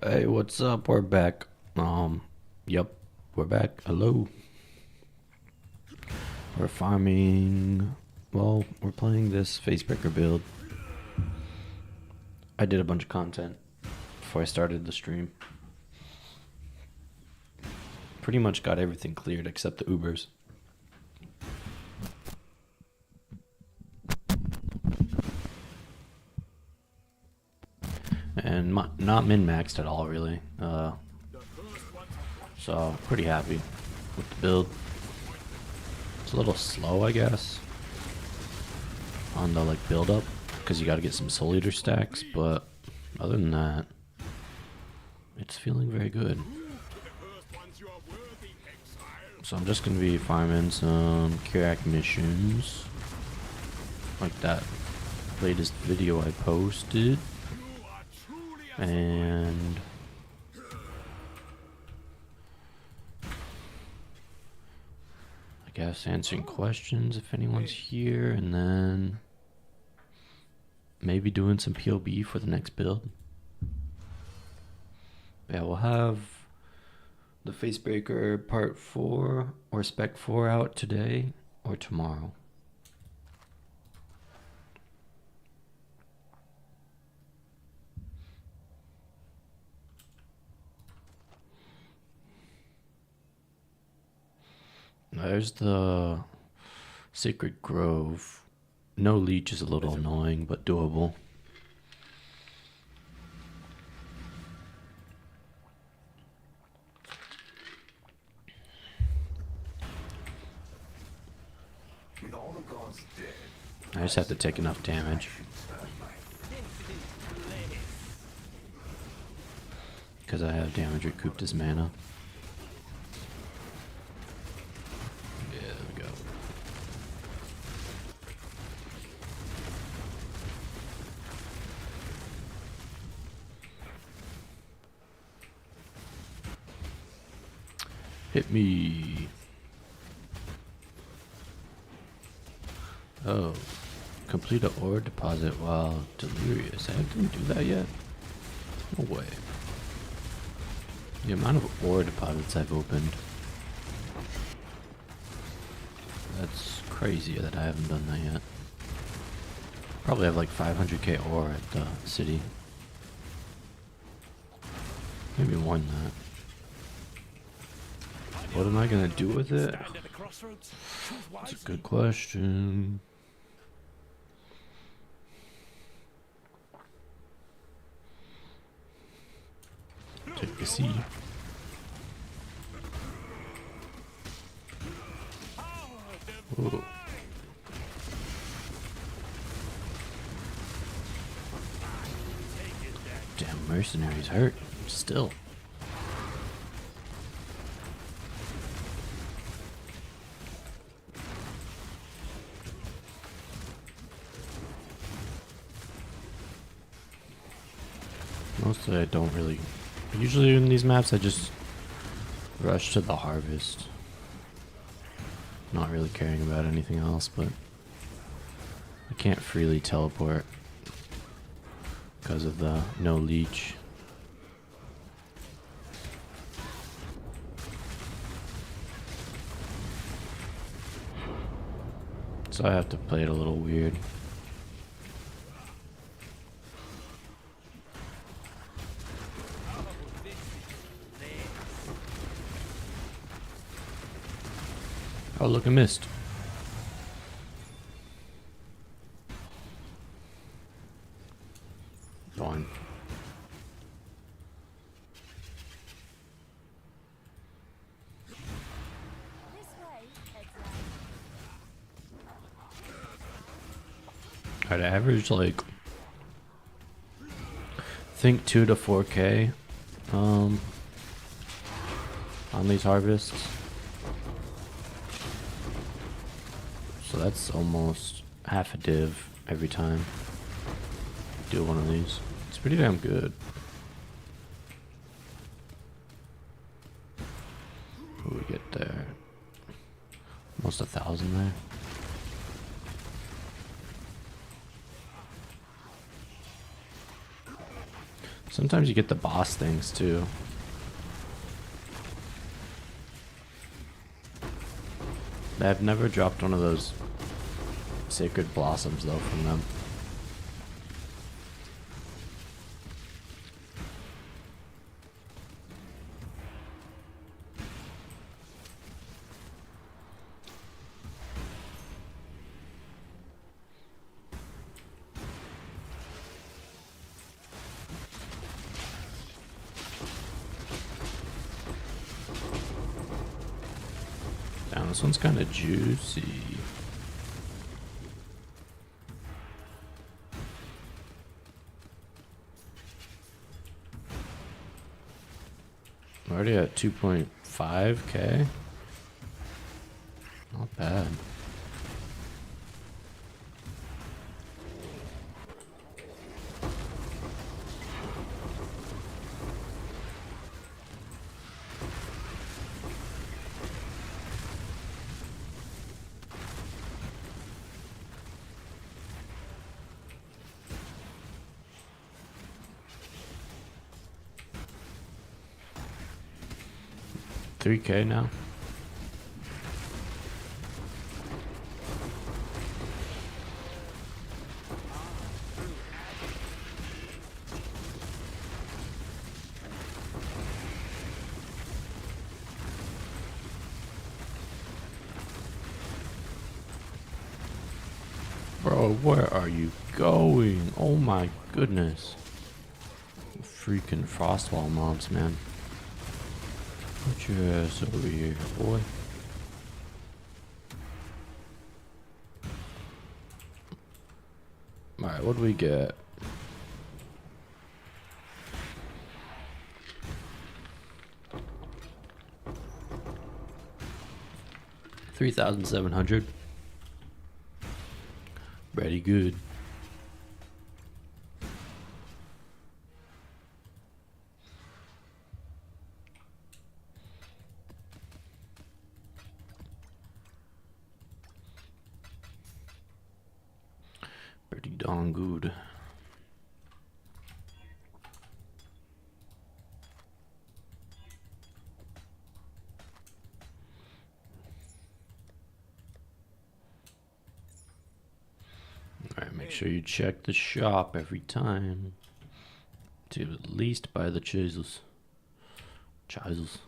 Hey, what's up? We're back. Yep, we're back. Hello. We're farming. Well, we're playing this facebreaker build. I did a bunch of content before I started the stream. Pretty much got everything cleared except the Ubers. And not min-maxed at all, really. So, pretty happy with the build. It's a little slow, I guess, on the build up, because you got to get some Soul Eater stacks, but other than that, it's feeling very good. So I'm just going to be farming some kirac missions, like that latest video I posted, and I guess answering questions if anyone's here, and then maybe doing some POB for the next build. Yeah, we'll have the Facebreaker Part 4 or Spec 4 out today or tomorrow. There's the Sacred Grove. No leech is a little annoying, but doable. I just have to take enough damage, because I have damage recouped as mana. Yeah, there we go. Hit me. Oh. Complete a ore deposit while delirious. I didn't do that yet? No way. The amount of ore deposits I've opened. That's crazy that I haven't done that yet. Probably have like 500k ore at the city. Maybe more than that. What am I gonna do with it? That's a good question. Take a seat. Whoa. Damn, mercenaries hurt. Still. Mostly I don't really. Usually in these maps I just rush to the harvest. Not really caring about anything else, but I can't freely teleport because of the no leech. So I have to play it a little weird. Oh, look, I missed. Darn. I'd average like, think 2 to 4k on these harvests. So that's almost half a div every time I do one of these. It's pretty damn good. What do we get there? Almost 1,000 there. Sometimes you get the boss things too. I've never dropped one of those sacred blossoms though from them. Damn, this one's kind of juicy. I'm already at 2.5k. Not bad. $3K now. Bro, where are you going? Oh my goodness. Freaking frostwall mobs, man. Put your ass over here, boy. Alright, what do we get? $3,700. Pretty good. Pretty darn good. Alright, make sure you check the shop every time to at least buy the chisels. Chisels.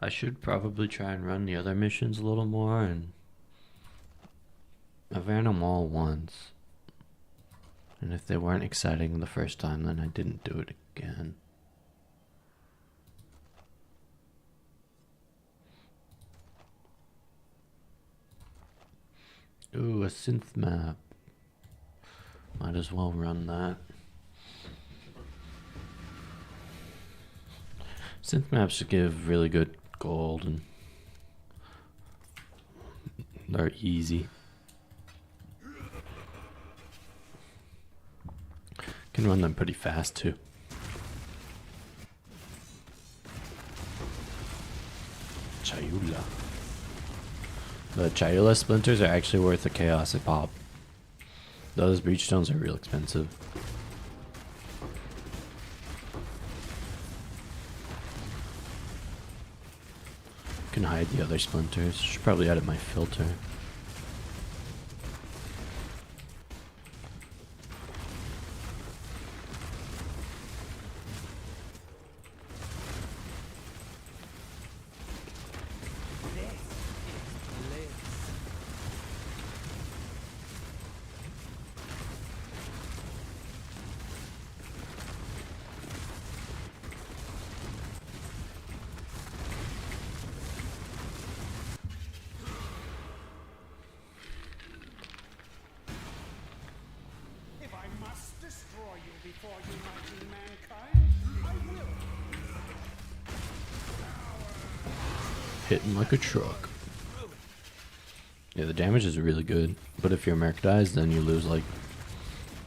I should probably try and run the other missions a little more, and I ran them all once. And if they weren't exciting the first time, then I didn't do it again. Ooh, a synth map. Might as well run that. Synth maps should give really good gold, and they're easy. Can run them pretty fast too. Chayula. The Chayula splinters are actually worth the chaos they pop. Those breach stones are real expensive. Can hide the other splinters. Should probably edit my filter. Hitting like a truck. Yeah, the damage is really good, but if your merc dies, then you lose like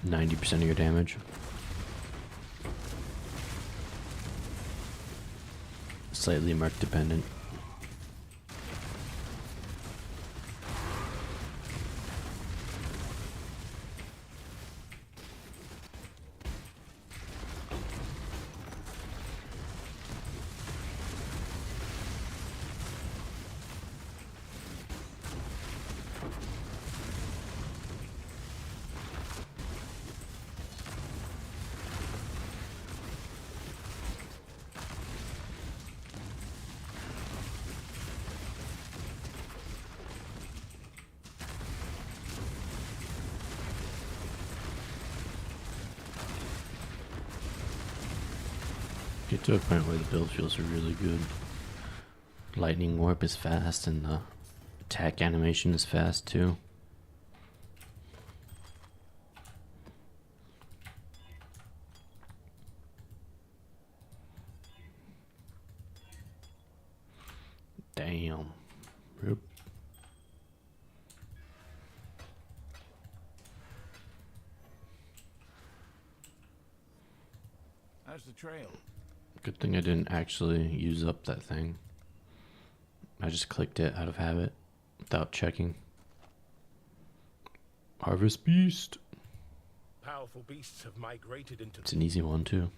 90% of your damage. Slightly merc dependent. Get to a point where the build feels really good. Lightning warp is fast and the attack animation is fast too. Damn. Rip. How's the trail? Good thing I didn't actually use up that thing. I just clicked it out of habit without checking. Harvest Beast. Powerful beasts have migrated into. It's an easy one too.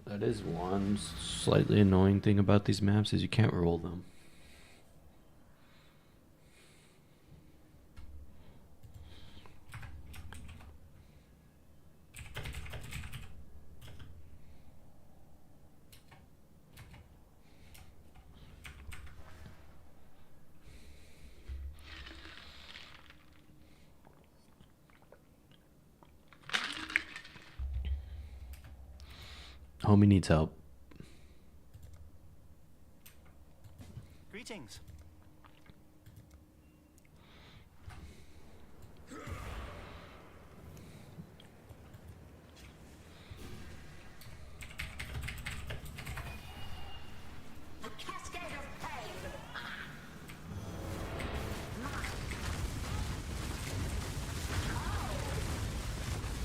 That is one slightly annoying thing about these maps is you can't roll them. Homie needs help. Greetings. A cascade of pain.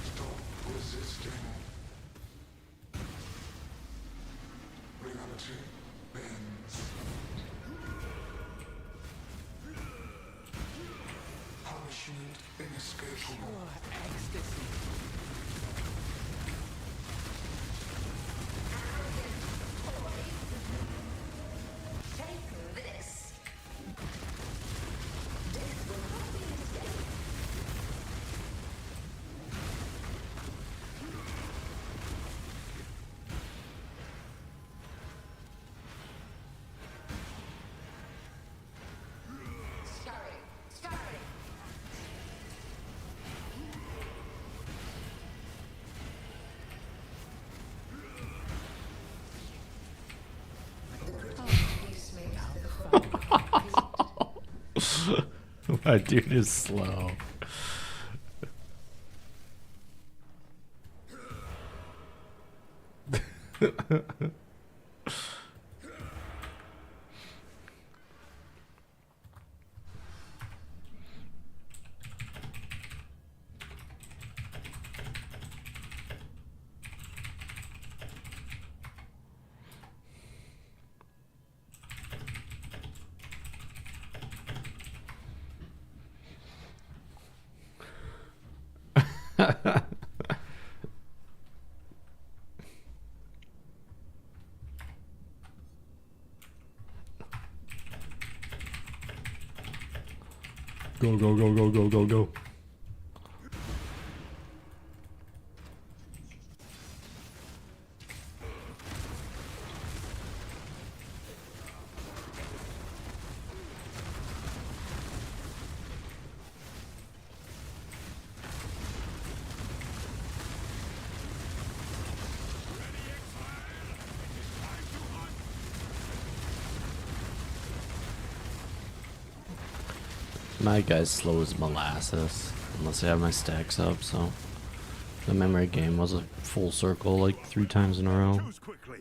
Stop resisting. Reality bends. Punishment inescapable. Ecstasy. Take this. Death will not be an escape. Scurry. Scurry. My dude is slow. Go, go, go, go, go, go, go. My guy's slow as molasses, unless I have my stacks up, so the memory game was a full circle like 3 times in a row. Choose quickly.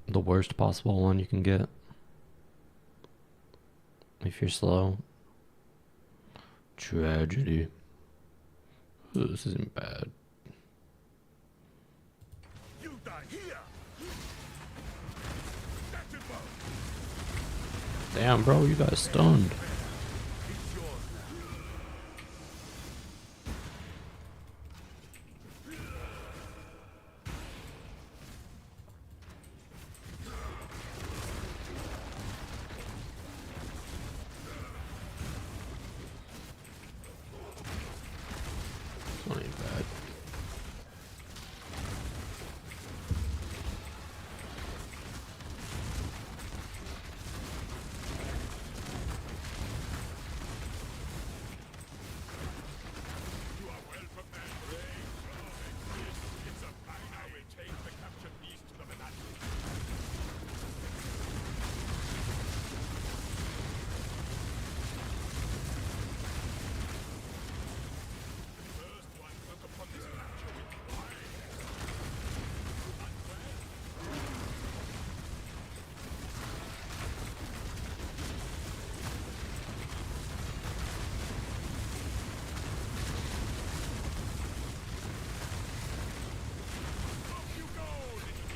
The worst possible one you can get if you're slow. Tragedy. Ooh, this isn't bad. You die here. That's it, bro. Damn, bro, you got stunned. It's yours now. It's not even bad.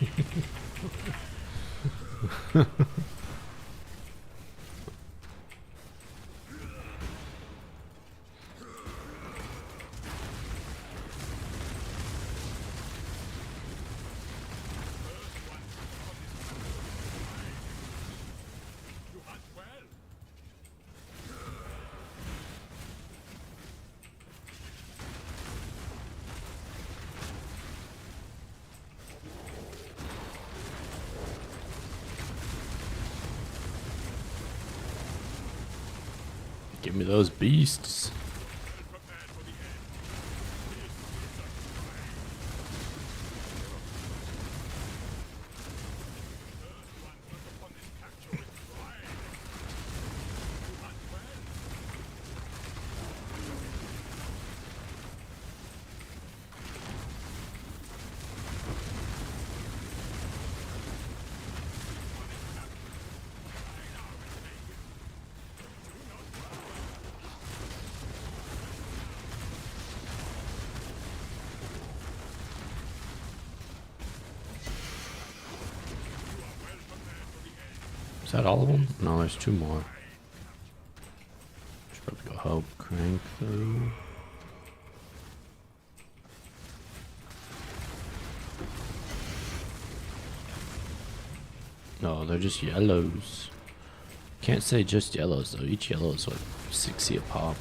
You hunt well. Give me those beasts. Prepared for the end. First one to look upon this capture with pride. You hunt well. Is that all of them? No, there's two more. Should probably go help crank through. No, they're just yellows. Can't say just yellows though. Each yellow is like 60 a pop.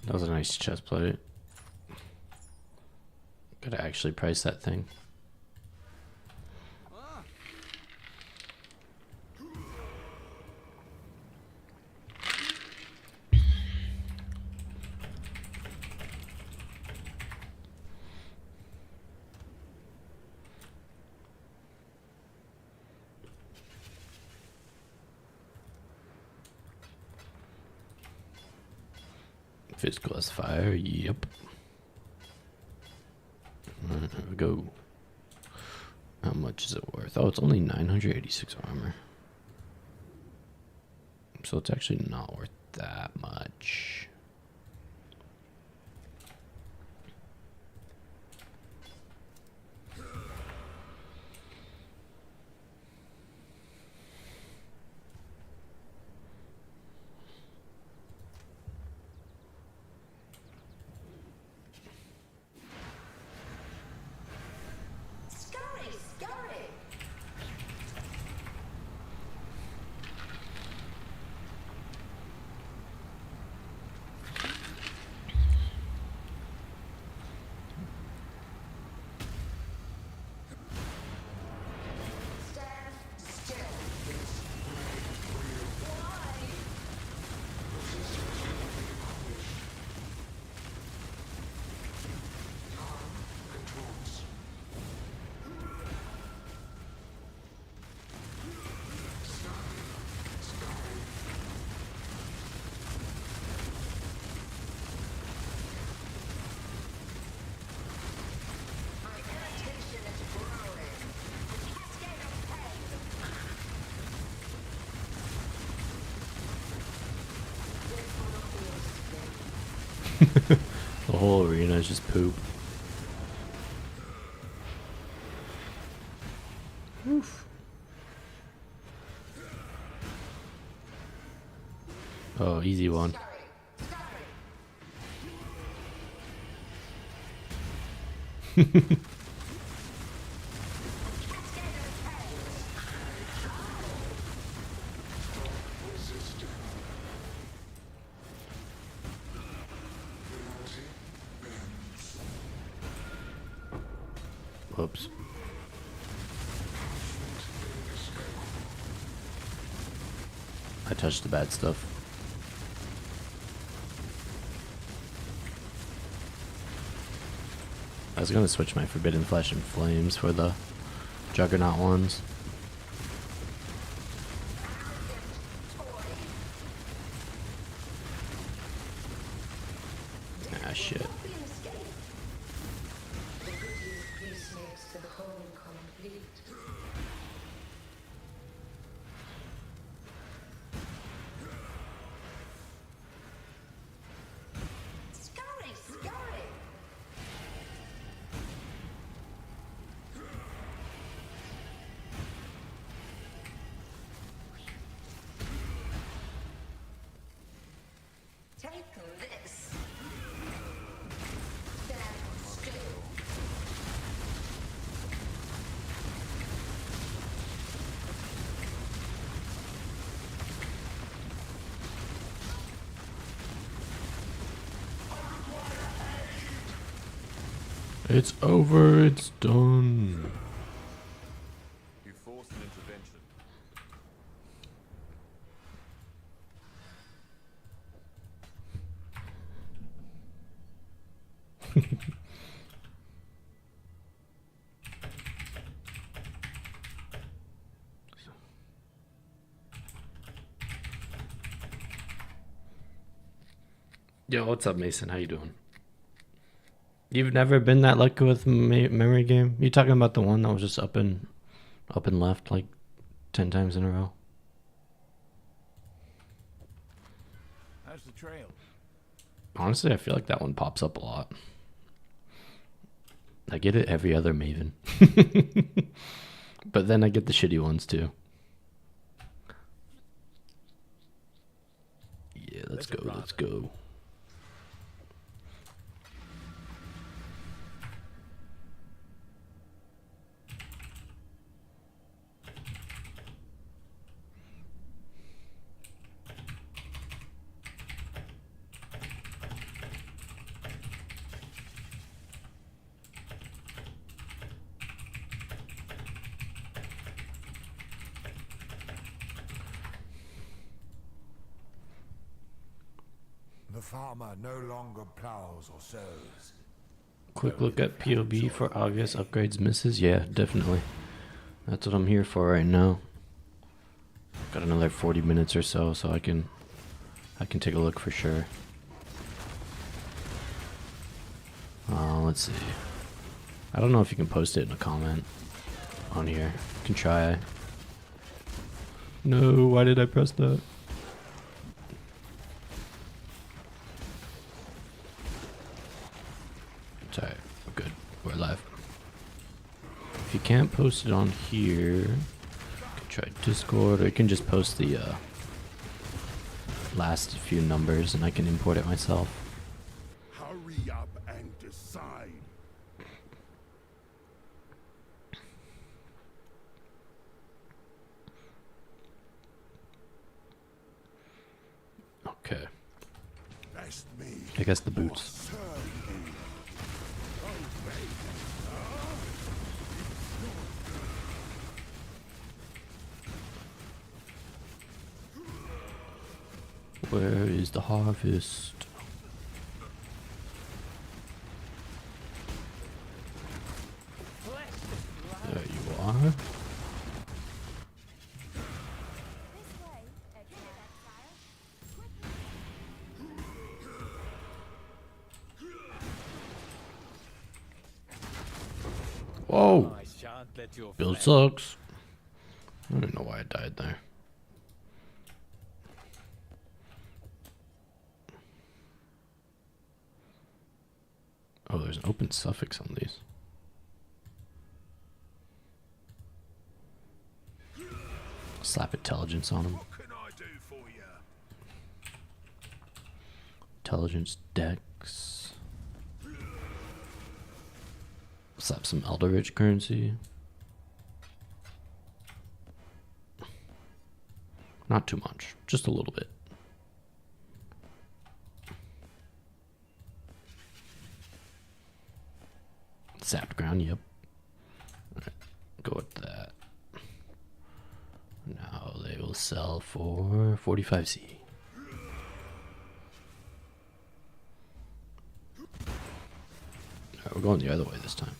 That was a nice chest plate. Gotta actually price that thing. Physical as fire, yep. Alright, there we go. How much is it worth? Oh, it's only 986 armor. So it's actually not worth that much. Scurry, scurry. Stand still. Why? Controls. My irritation is growing. A cascade of pain. This will not be a escape. The whole arena is just poop. Oof. Oh, easy one. Scurry, scurry. Cascade of pain. Resisting. Reality bends. Whoops. I touched the bad stuff. I was gonna switch my Forbidden Flesh and Flames for the Juggernaut ones. Ah, shit. Not be an escape. The good this. Stand still. It's over. It's done. You forced an intervention. Yo, what's up, Mason? How you doing? You've never been that lucky with memory game? You talking about the one that was just up and left like 10 times in a row? How's the trail? Honestly, I feel like that one pops up a lot. I get it every other Maven. But then I get the shitty ones too. Yeah, let's go, let's go. The farmer no longer plows or sows. Quick look at POB for obvious upgrades misses. Yeah, definitely. That's what I'm here for right now. Got another 40 minutes or so, so I can take a look for sure. Let's see. I don't know if you can post it in a comment on here. You can try. No, why did I press that? It's alright, we're good. We're live. If you can't post it on here, you can try Discord, or you can just post the last few numbers and I can import it myself. Hurry up and decide. Okay. Best me. I guess the boots. Where is the harvest? There you are. Whoa! I shan't let your Build friend- sucks. I don't know why I died there. Oh, there's an open suffix on these. Slap intelligence on them. What can I do for you? Intelligence dex. Slap some Elderich currency. Not too much, just a little bit. Zapped ground, yep. Alright, go with that. Now they will sell for 45C. Alright, we're going the other way this time.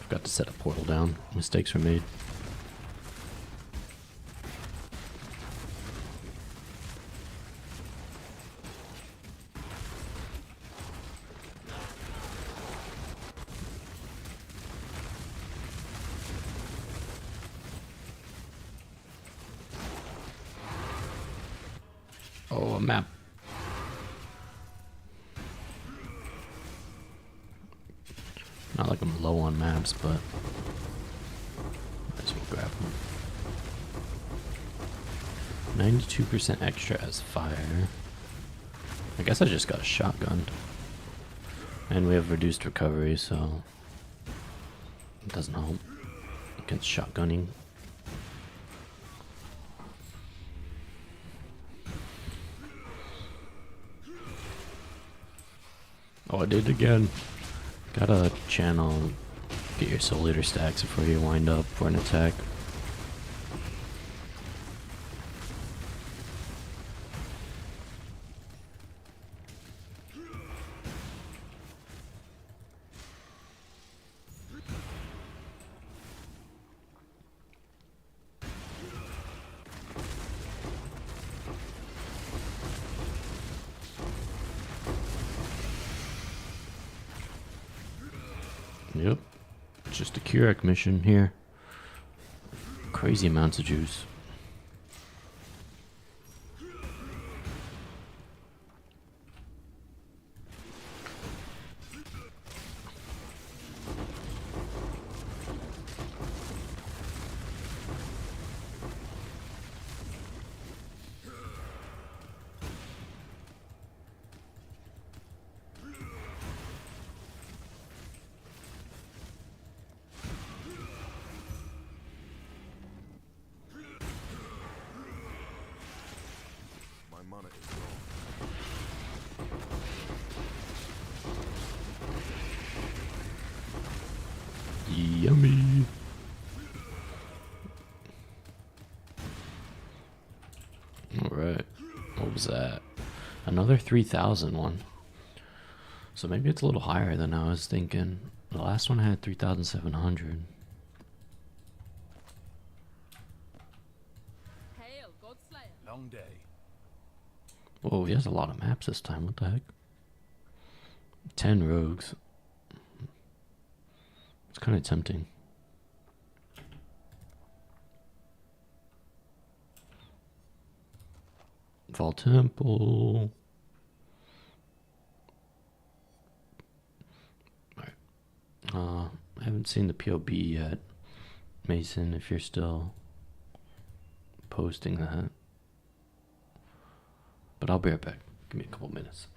Forgot to set a portal down. Mistakes were made. Oh, a map. Not like I'm low on maps, but might as well grab them. 92% extra as fire. I guess I just got shotgunned. And we have reduced recovery, so it doesn't help against shotgunning. Oh, I did it again. Gotta channel, get your soul eater stacks before you wind up for an attack. Yep. Just a kirac mission here. Crazy amounts of juice. My mana is gone. Yummy. Alright. What was that? Another 3,000 one. So maybe it's a little higher than I was thinking. The last one had 3,700. Hail, Godslayer. Long day. Whoa, he has a lot of maps this time. What the heck? 10 rogues. It's kind of tempting. Fall Temple. Alright. I haven't seen the POB yet. Mason, if you're still posting that. But I'll be right back. Give me a couple minutes.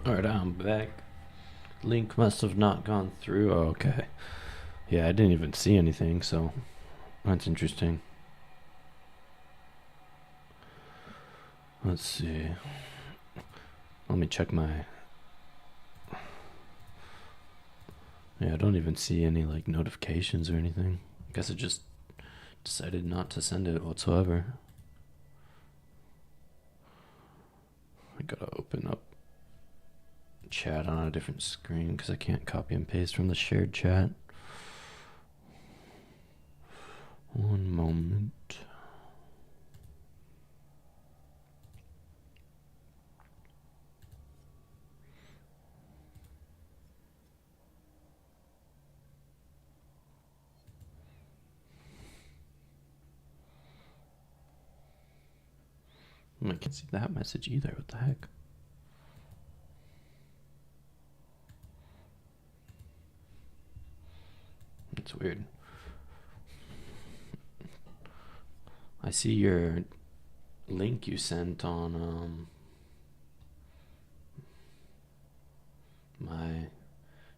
Alright, I'm back. Link must have not gone through. Oh, okay. Yeah, I didn't even see anything, so that's interesting. Let's see. Let me check my... Yeah, I don't even see any like notifications or anything. I guess I just decided not to send it whatsoever. I gotta open up chat on a different screen because I can't copy and paste from the shared chat. One moment. I can't see that message either. What the heck? It's weird. I see your link you sent on my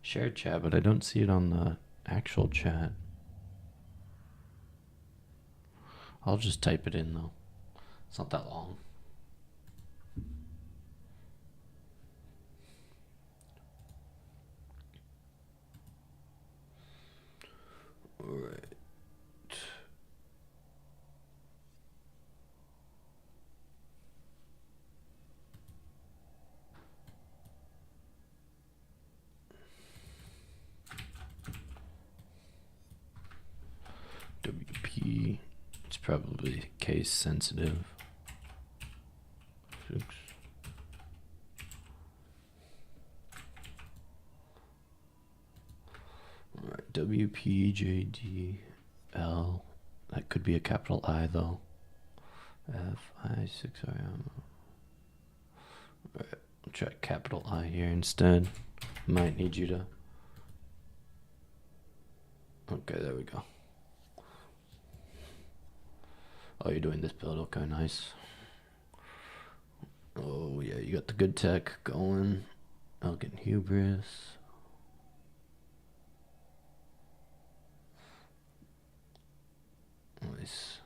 shared chat, but I don't see it on the actual chat. I'll just type it in though. It's not that long. Alright. WP, it's probably case sensitive. Oops. Alright, WPJDL. That could be a capital I though. F-I-6-R-M. Alright, I'll try capital I here instead. Might need you to. Okay, there we go. Oh, you're doing this build. Okay, nice. Oh, yeah, you got the good tech going. Elegant Hubris. Nice.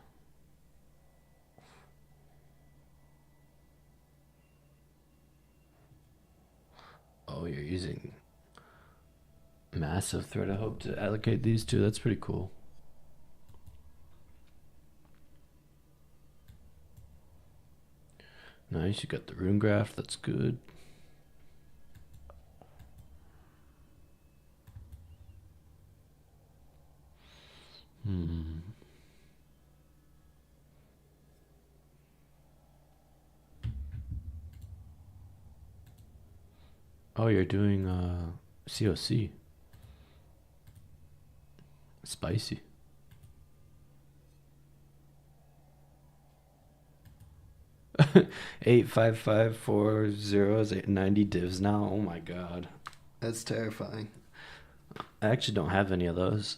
Oh, you're using massive threat, I hope, to allocate these two. That's pretty cool. Nice, you got the rune graph, that's good. Oh, you're doing COC. Spicy. Eight 5 5 4 zeros, 90 divs now. Oh my god, that's terrifying. I actually don't have any of those,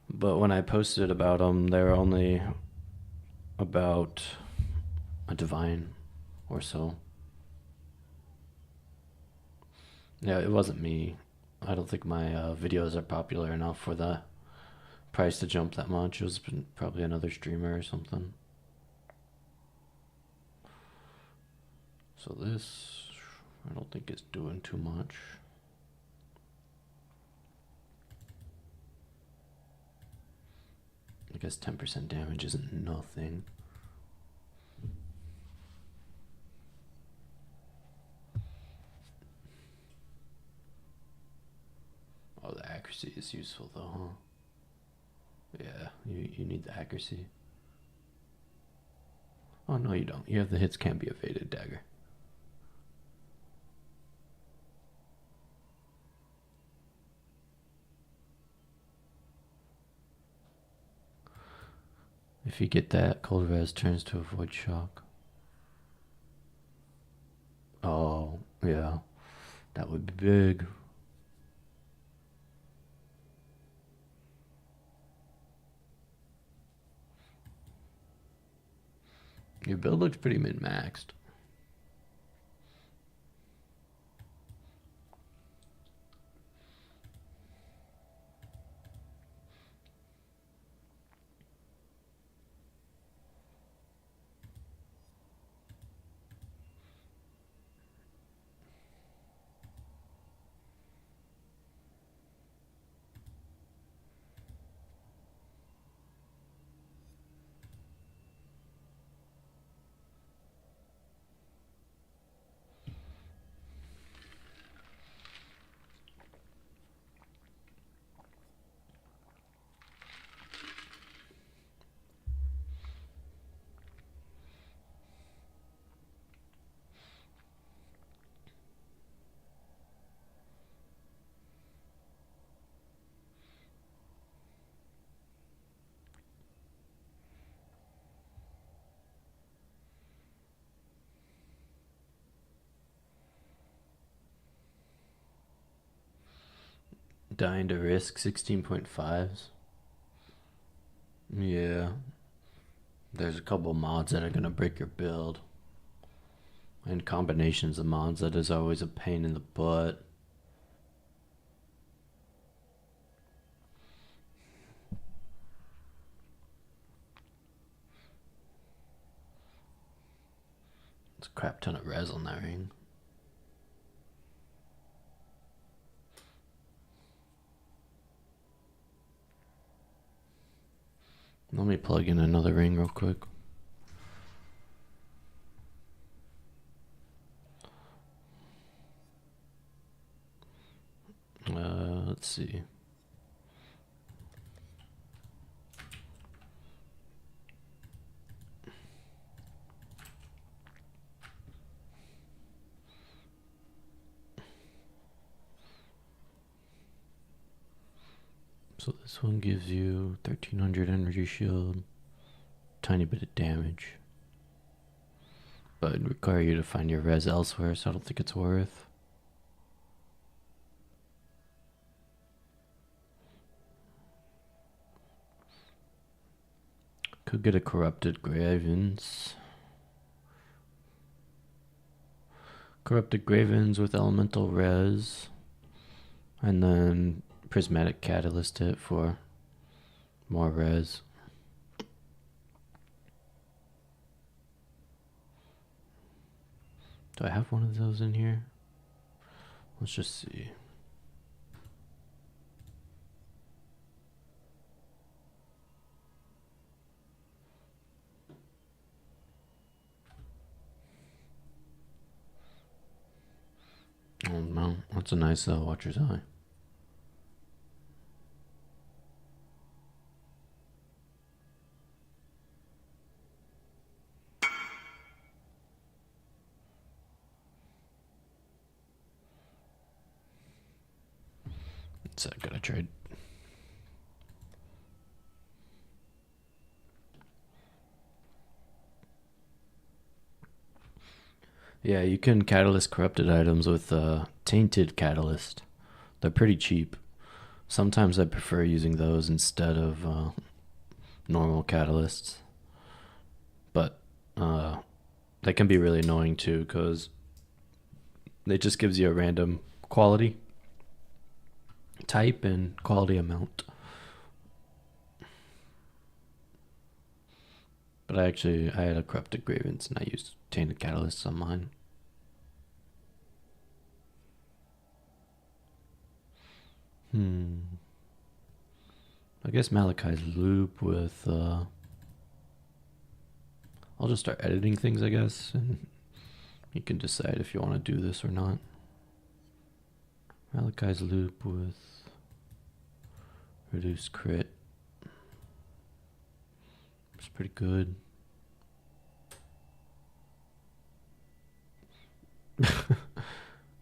but when I posted about them, they were only about a divine or so. Yeah, it wasn't me. I don't think my videos are popular enough for the price to jump that much. It was probably another streamer or something. So this, I don't think it's doing too much. I guess 10% damage isn't nothing. Oh, the accuracy is useful though, huh? Yeah, you need the accuracy. Oh, no, you don't. You have the hits can't be evaded dagger. If you get that, cold res turns to avoid shock. Oh, yeah. That would be big. Your build looks pretty min-maxed. Dying to risk 16.5s. Yeah. There's a couple mods that are gonna break your build. And combinations of mods, that is always a pain in the butt. There's a crap ton of res on that ring. Let me plug in another ring real quick. Let's see. So this one gives you 1300 energy shield, tiny bit of damage. But it'd require you to find your res elsewhere, so I don't think it's worth. Could get a corrupted Gravens. Corrupted Gravens with elemental res. And then prismatic catalyst it for more res. Do I have one of those in here? Let's just see. Oh no, that's a nice Watcher's Eye. It's a good trade. Yeah, you can catalyst corrupted items with tainted catalyst. They're pretty cheap. Sometimes I prefer using those instead of normal catalysts. But they can be really annoying too, because it just gives you a random quality type and quality amount. But I had a corrupted Gravens and I used tainted catalysts on mine. I guess Malachi's loop with I'll just start editing things, I guess, and you can decide if you want to do this or not. Malachi's loop with reduced crit. It's pretty good. I'm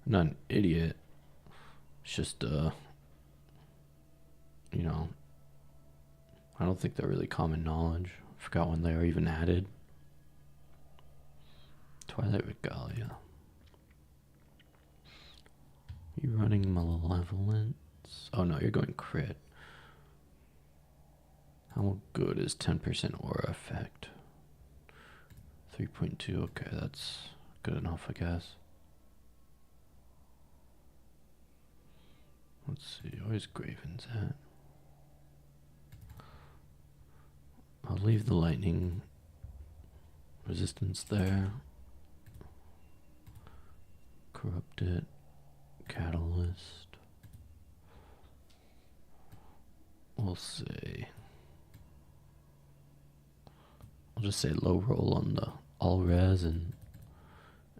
not an idiot. It's just you know, I don't think they're really common knowledge. I forgot when they were even added. Twilight Regalia. You running Malevolence? Oh no, you're going crit. How good is 10% aura effect? 3.2, okay, that's good enough, I guess. Let's see, where's Graven's at? I'll leave the lightning resistance there. Corrupted catalyst. We'll see. I'll just say low roll on the all res and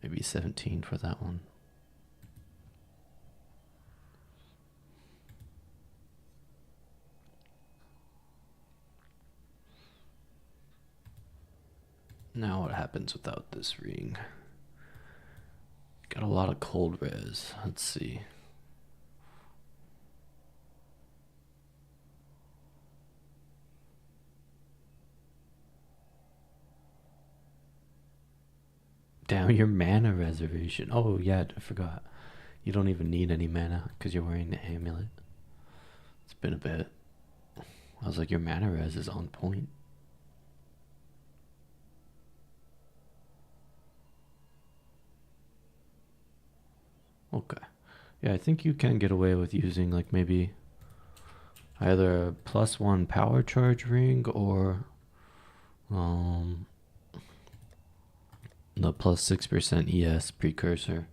maybe 17 for that one. Now what happens without this ring? Got a lot of cold res. Let's see. Damn, your mana reservation. Oh yeah, I forgot. You don't even need any mana because you're wearing the amulet. It's been a bit. I was like, your mana res is on point. Okay. Yeah, I think you can get away with using like maybe either a +1 power charge ring or the +6% ES precursor.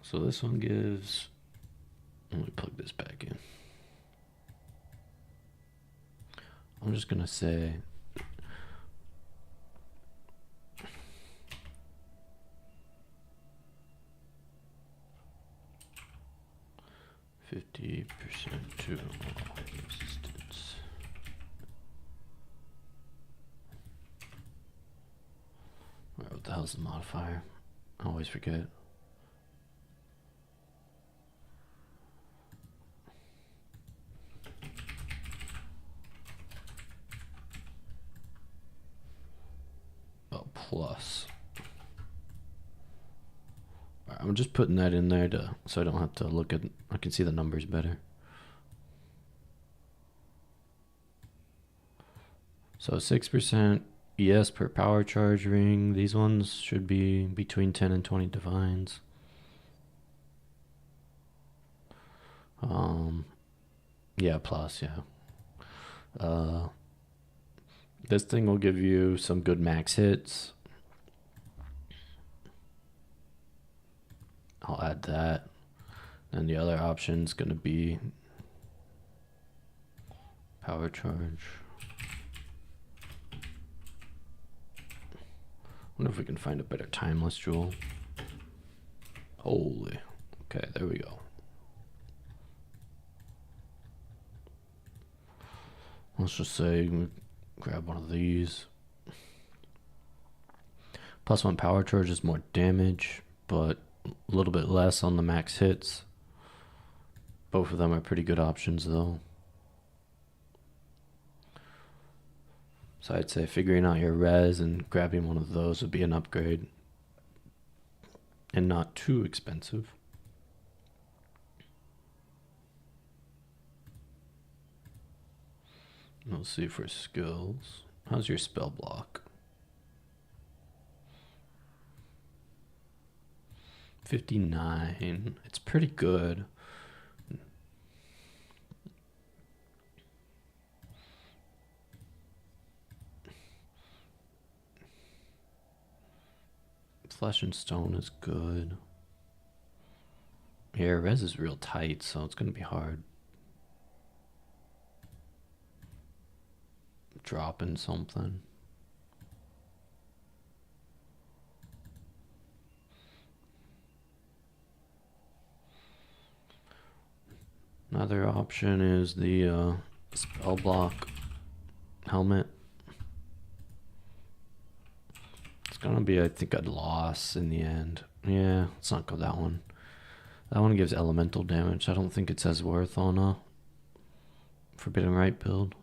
So this one gives, let me plug this back in. I'm just gonna say 50% to all resistance. Alright, what the hell's the modifier? I always forget. Oh, plus. Alright, I'm just putting that in there so I don't have to look at, I can see the numbers better. So 6% ES per power charge ring. These ones should be between 10 and 20 divines. Yeah, plus, yeah. This thing will give you some good max hits. I'll add that. And the other option is going to be power charge. Wonder if we can find a better timeless jewel. Holy. Okay, there we go. Let's just say we grab one of these. +1 power charge is more damage, but a little bit less on the max hits. Both of them are pretty good options though. So I'd say figuring out your res and grabbing one of those would be an upgrade. And not too expensive. We'll see for skills. How's your spell block? 59. It's pretty good. Flesh and stone is good. Yeah, res is real tight, so it's gonna be hard. Dropping something. Another option is the spell block helmet. It's gonna be, I think, a loss in the end. Yeah, let's not go that one. That one gives elemental damage. I don't think it's as worth on a Forbidden Right build.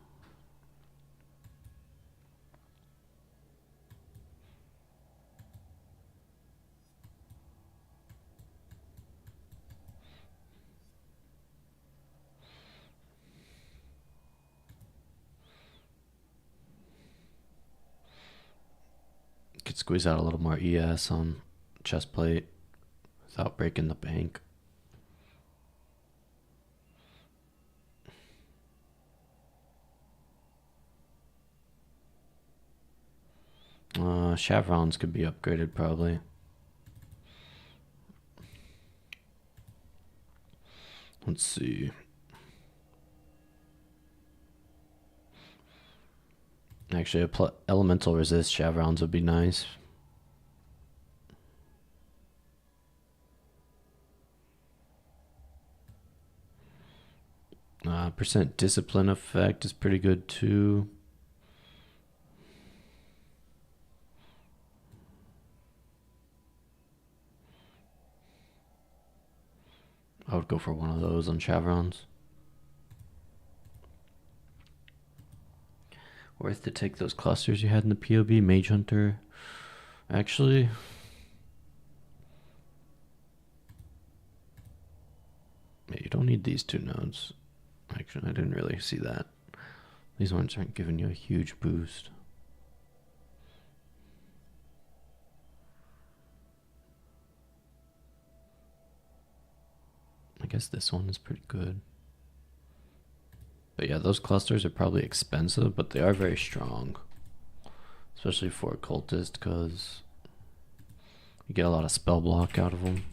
Could squeeze out a little more ES on chest plate without breaking the bank. Chevrons could be upgraded probably. Let's see. Actually, a elemental resist chevrons would be nice. Percent discipline effect is pretty good too. I would go for one of those on chevrons. Worth to take those clusters you had in the POB, Mage Hunter. Actually, you don't need these two nodes. Like, protection. I didn't really see that. These ones aren't giving you a huge boost. I guess this one is pretty good. But yeah, those clusters are probably expensive, but they are very strong. Especially for a cultist, because you get a lot of spell block out of them.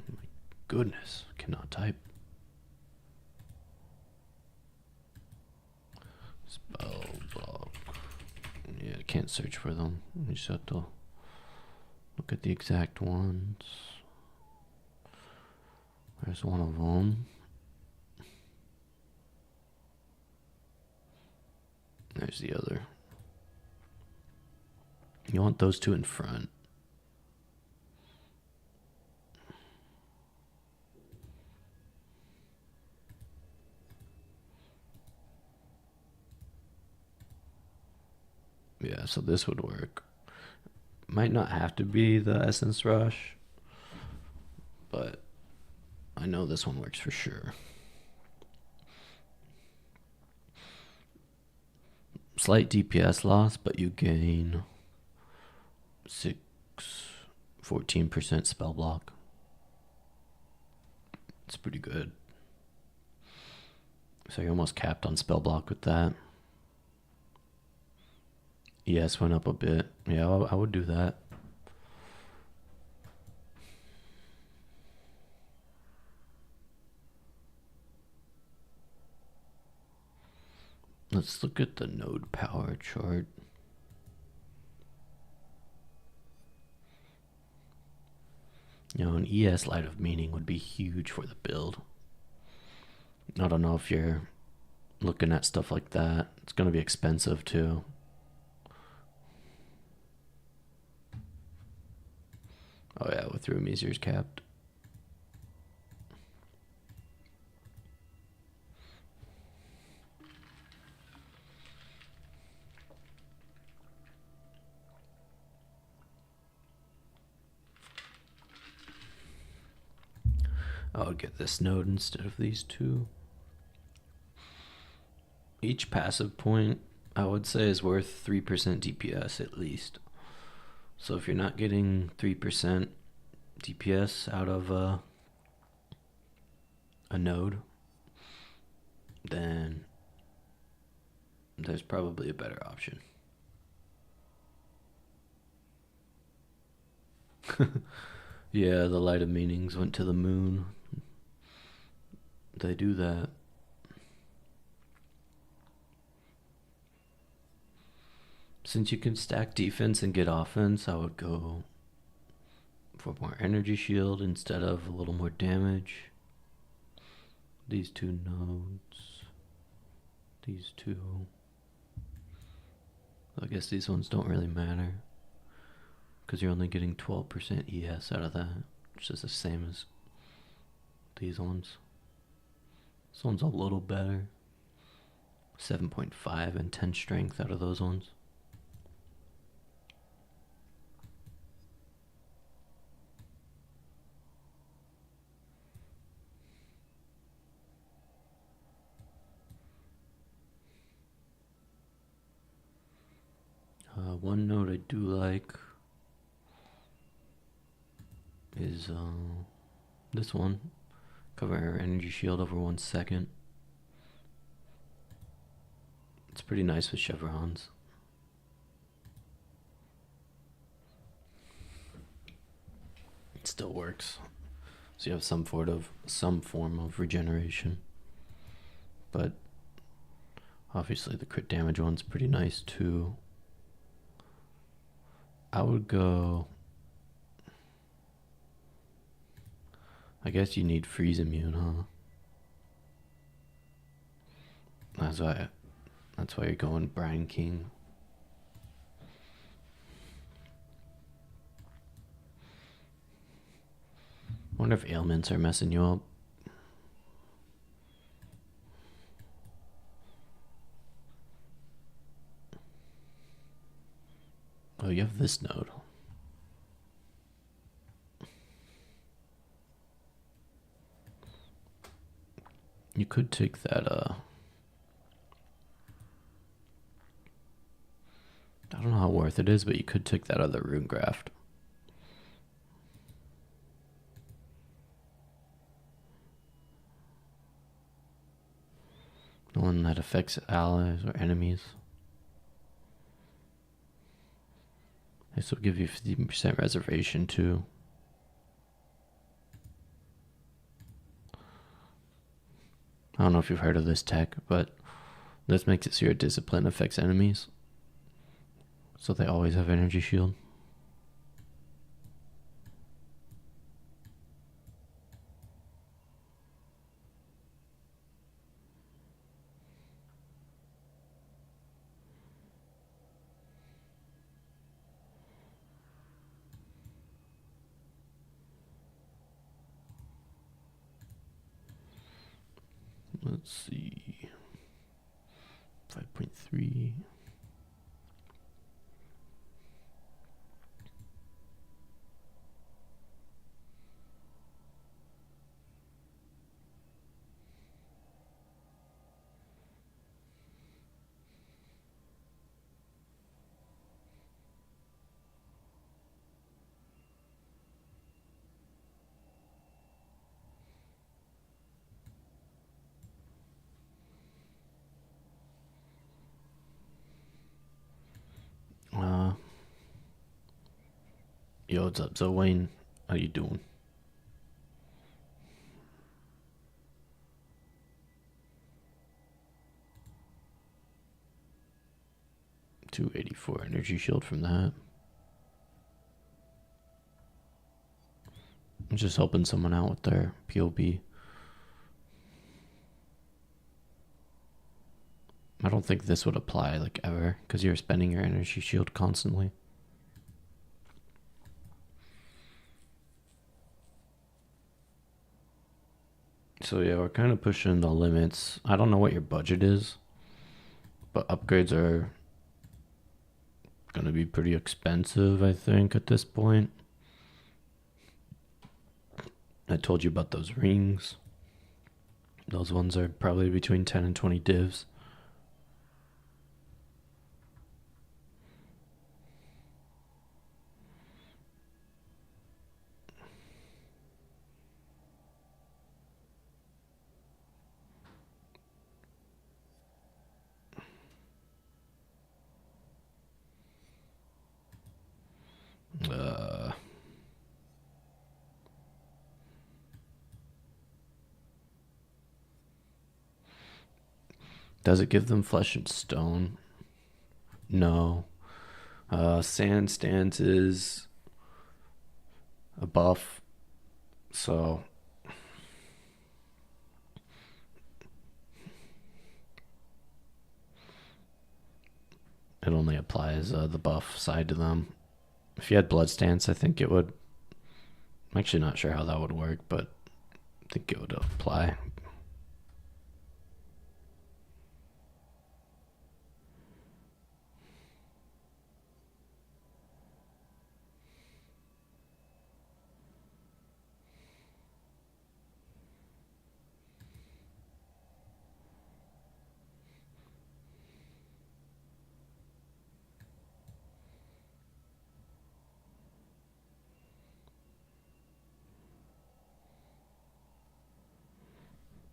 My goodness, cannot type. Spell block. Yeah, can't search for them. You just have to look at the exact ones. There's one of them. There's the other. You want those two in front. Yeah, so this would work. Might not have to be the Essence Rush, but I know this one works for sure. Slight DPS loss, but you gain 14% spell block. It's pretty good. So you're almost capped on spell block with that. ES went up a bit. Yeah, I would do that. Let's look at the node power chart. You know, an ES Light of Meaning would be huge for the build. I don't know if you're looking at stuff like that. It's going to be expensive too. Oh yeah, with room easier's capped. I would get this node instead of these two. Each passive point, I would say, is worth 3% DPS at least. So if you're not getting 3% DPS out of a node, then there's probably a better option. Yeah, the Light of Meanings went to the moon. They do that. Since you can stack defense and get offense, I would go for more energy shield instead of a little more damage. These two nodes. These two. I guess these ones don't really matter, because you're only getting 12% ES out of that, which is the same as these ones. This one's a little better. 7.5 and 10 strength out of those ones. One note I do like is this one. Cover energy shield over 1 second. It's pretty nice with chevrons. It still works. So you have some form of regeneration. But obviously the crit damage one's pretty nice too. I would go, I guess you need freeze immune, huh? That's why you're going Brine King. Wonder if ailments are messing you up. Oh, you have this node. You could take that, I don't know how worth it is, but you could take that other rune graft. The one that affects allies or enemies. This will give you 50% reservation too. I don't know if you've heard of this tech, but this makes it so your discipline affects enemies. So they always have energy shield. Let's see. 5.3. Yo, what's up? So Wayne, how you doing? $284 energy shield from that. I'm just helping someone out with their POB. I don't think this would apply like ever because you're spending your energy shield constantly. So yeah, we're kind of pushing the limits. I don't know what your budget is, but upgrades are gonna be pretty expensive, I think, at this point. I told you about those rings. Those ones are probably between 10 and 20 divs. Does it give them flesh and stone? No. Sand stance is a buff, so it only applies the buff side to them. If you had blood stance, I think it would. I'm actually not sure how that would work, but I think it would apply.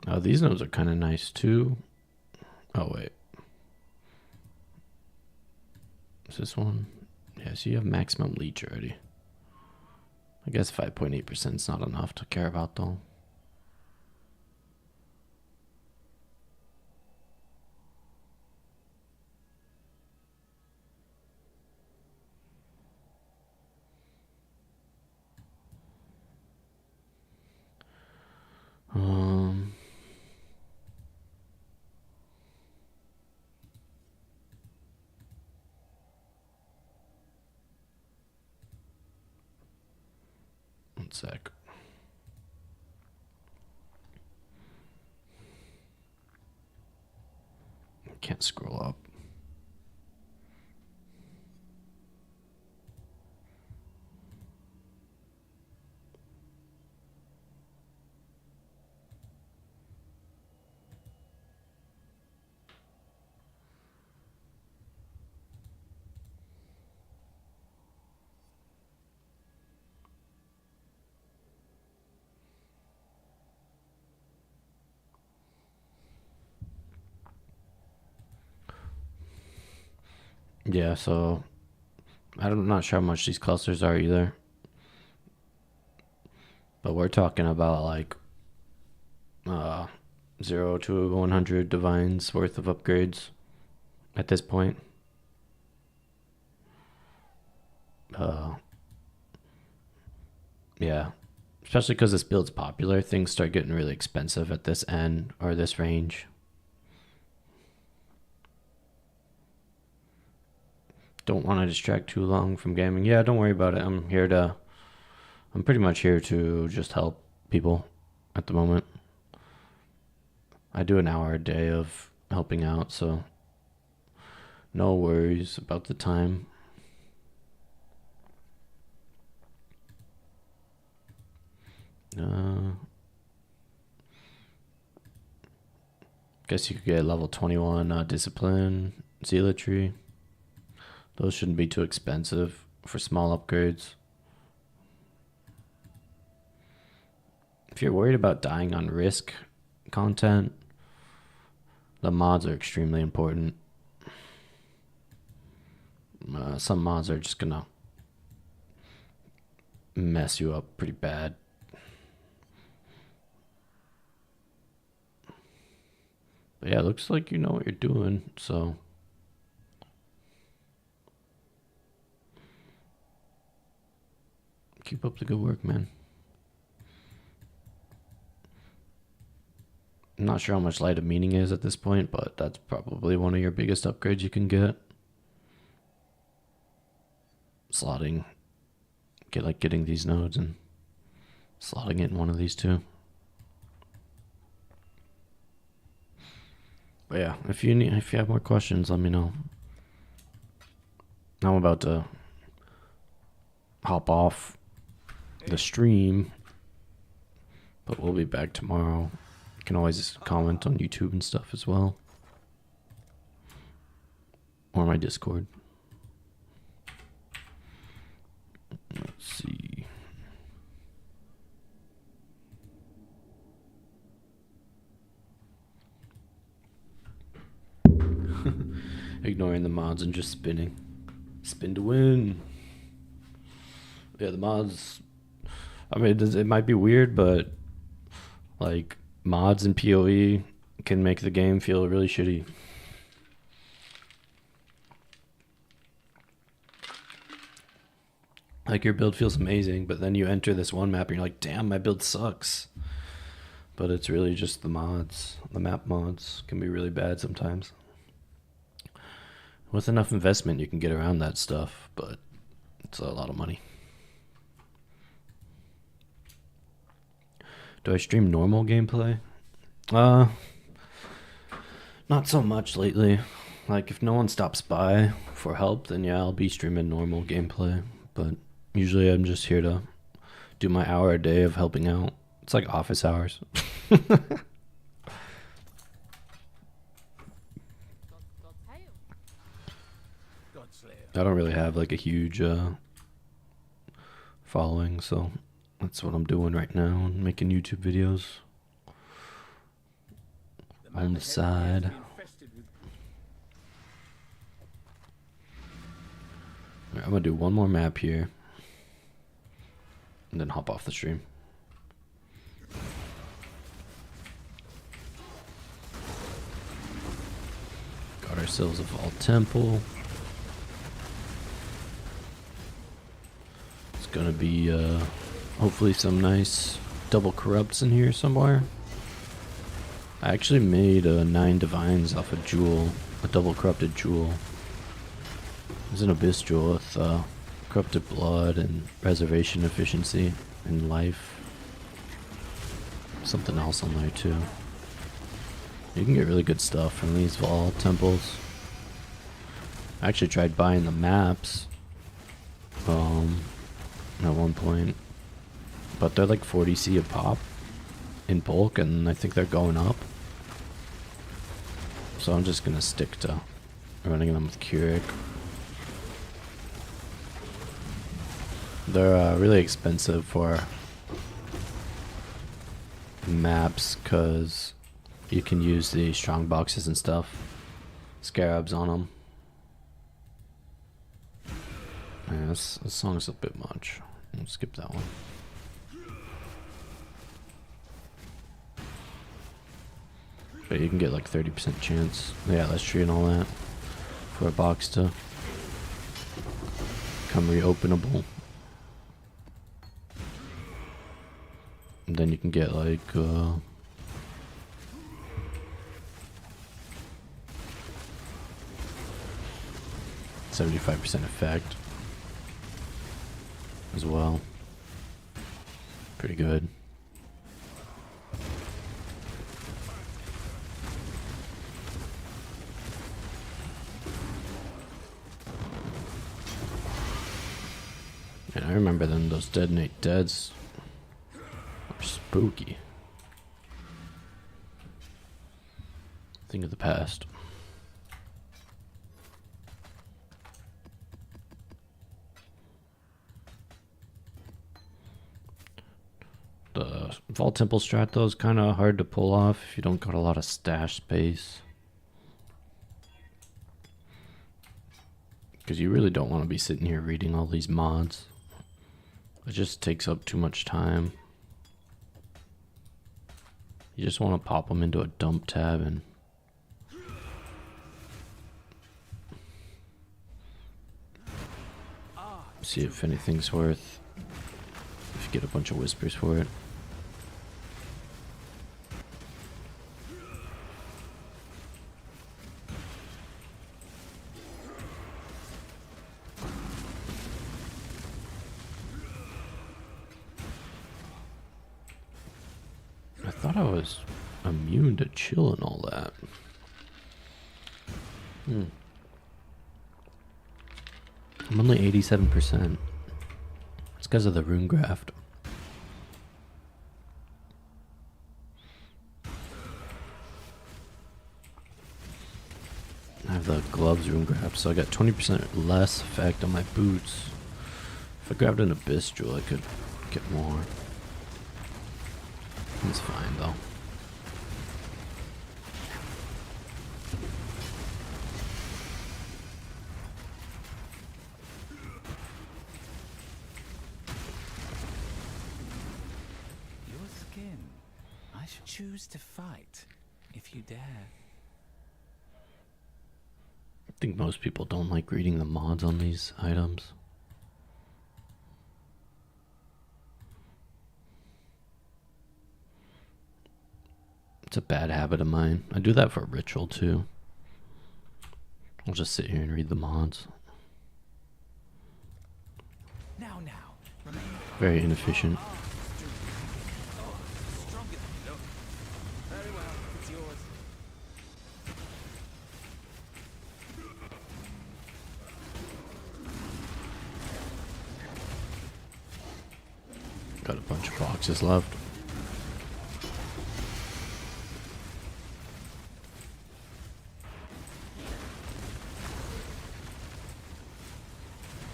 Oh, these nodes are kind of nice too. Oh, wait. Is this one? Yeah, so you have maximum leech already. I guess 5.8% is not enough to care about though. One sec. Can't scroll up. Yeah, so I'm not sure how much these clusters are either. But we're talking about like 0 to 100 divines worth of upgrades at this point. Yeah, especially because this build's popular, things start getting really expensive at this end or this range. Don't want to distract too long from gaming. Yeah, don't worry about it. I'm pretty much here to just help people at the moment. I do an hour a day of helping out, so no worries about the time. Guess you could get level 21 discipline, zealotry. Those shouldn't be too expensive for small upgrades. If you're worried about dying on risk content, the mods are extremely important. Some mods are just gonna mess you up pretty bad. But yeah, it looks like you know what you're doing, so keep up the good work, man. I'm not sure how much Light of Meaning is at this point, but that's probably one of your biggest upgrades you can get. Slotting, getting these nodes and slotting it in one of these two. But yeah, if you have more questions, let me know. I'm about to hop off the stream, but we'll be back tomorrow. You can always comment on YouTube and stuff as well, or my Discord. Let's see. Ignoring the mods and just spinning. Spin to win. Yeah, the mods, I mean, it might be weird, but like mods and PoE can make the game feel really shitty. Like your build feels amazing, but then you enter this one map and you're like, damn, my build sucks. But it's really just the mods. The map mods can be really bad sometimes. With enough investment, you can get around that stuff, but it's a lot of money. Do I stream normal gameplay? Not so much lately. Like, if no one stops by for help, then yeah, I'll be streaming normal gameplay. But usually I'm just here to do my hour a day of helping out. It's like office hours. I don't really have like a huge following, so that's what I'm doing right now, making YouTube videos on the side. I'm gonna do one more map here and then hop off the stream. Got ourselves a Vault Temple. It's gonna be hopefully some nice double corrupts in here somewhere. I actually made 9 divines off a jewel, a double corrupted jewel. There's an abyss jewel with corrupted blood and preservation efficiency and life. Something else on there too. You can get really good stuff from these vault temples. I actually tried buying the maps at one point, but they're like 40C a pop in bulk, and I think they're going up. So I'm just gonna stick to running them with kirac. They're really expensive for maps because you can use the strong boxes and stuff, scarabs on them. Yeah, this song's a bit much. We'll skip that one. But you can get like 30% chance. Yeah, let's tree and all that for a box to become reopenable. And then you can get like 75% effect as well. Pretty good. And I remember then those detonate deads are spooky. Thing of the past. The Vault Temple strat though is kind of hard to pull off if you don't got a lot of stash space. Because you really don't want to be sitting here reading all these mods. It just takes up too much time. You just want to pop them into a dump tab and see if anything's worth. If you get a bunch of whispers for it. I thought I was immune to chill and all that. I'm only 87%. It's because of the rune graft. I have the gloves rune graft, so I got 20% less effect on my boots. If I grabbed an abyss jewel, I could get more. It's fine though. Your skin. I should choose to fight, if you dare. I think most people don't like reading the mods on these items. It's a bad habit of mine. I do that for ritual too. I'll just sit here and read the mods. Now, remain. Very inefficient. Stronger than you look. Very well, it's yours. Got a bunch of boxes left.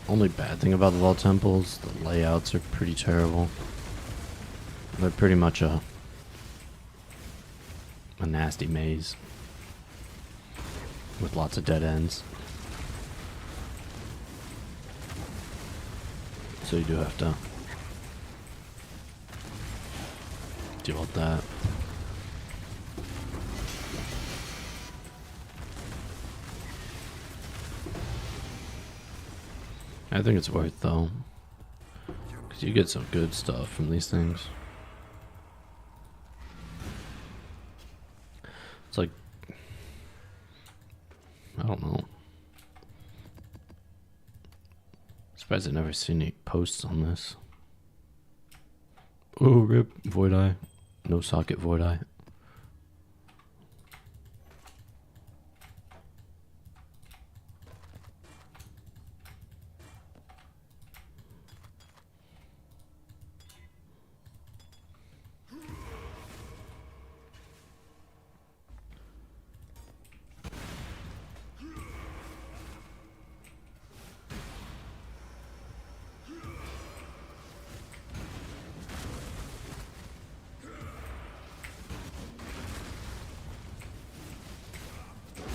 Only bad thing about the Vault Temples, the layouts are pretty terrible. They're pretty much a nasty maze with lots of dead ends. So you do have to deal with that. I think it's worth though, because you get some good stuff from these things. It's like, I don't know. Surprised I've never seen any posts on this. Oh, rip, Void Eye. No socket Void Eye.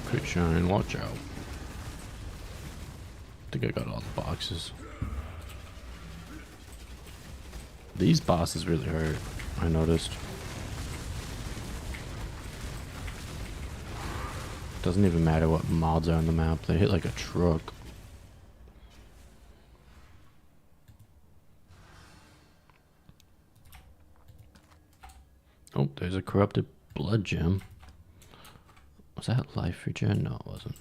Crit shine, watch out. I think I got all the boxes. These bosses really hurt, I noticed. Doesn't even matter what mods are on the map, they hit like a truck. Oh, there's a corrupted blood gem. Was that life regen? No, it wasn't.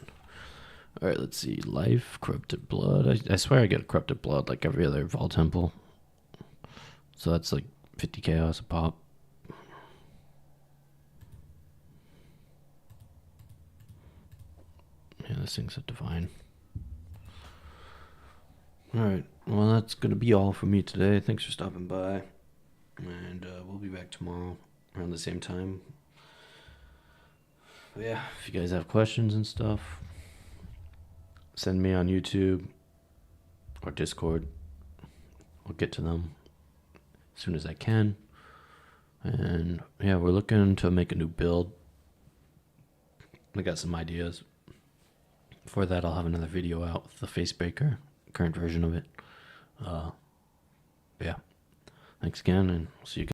Alright, let's see. Life, corrupted blood. I swear I get corrupted blood like every other Vault Temple. So that's like 50 chaos a pop. Yeah, this thing's a divine. Alright, well that's gonna be all for me today. Thanks for stopping by. And we'll be back tomorrow around the same time. But yeah, if you guys have questions and stuff, send me on YouTube or Discord. I'll get to them as soon as I can. And yeah, we're looking to make a new build. I got some ideas. For that, I'll have another video out with the face breaker, current version of it. Yeah. Thanks again, and see you guys.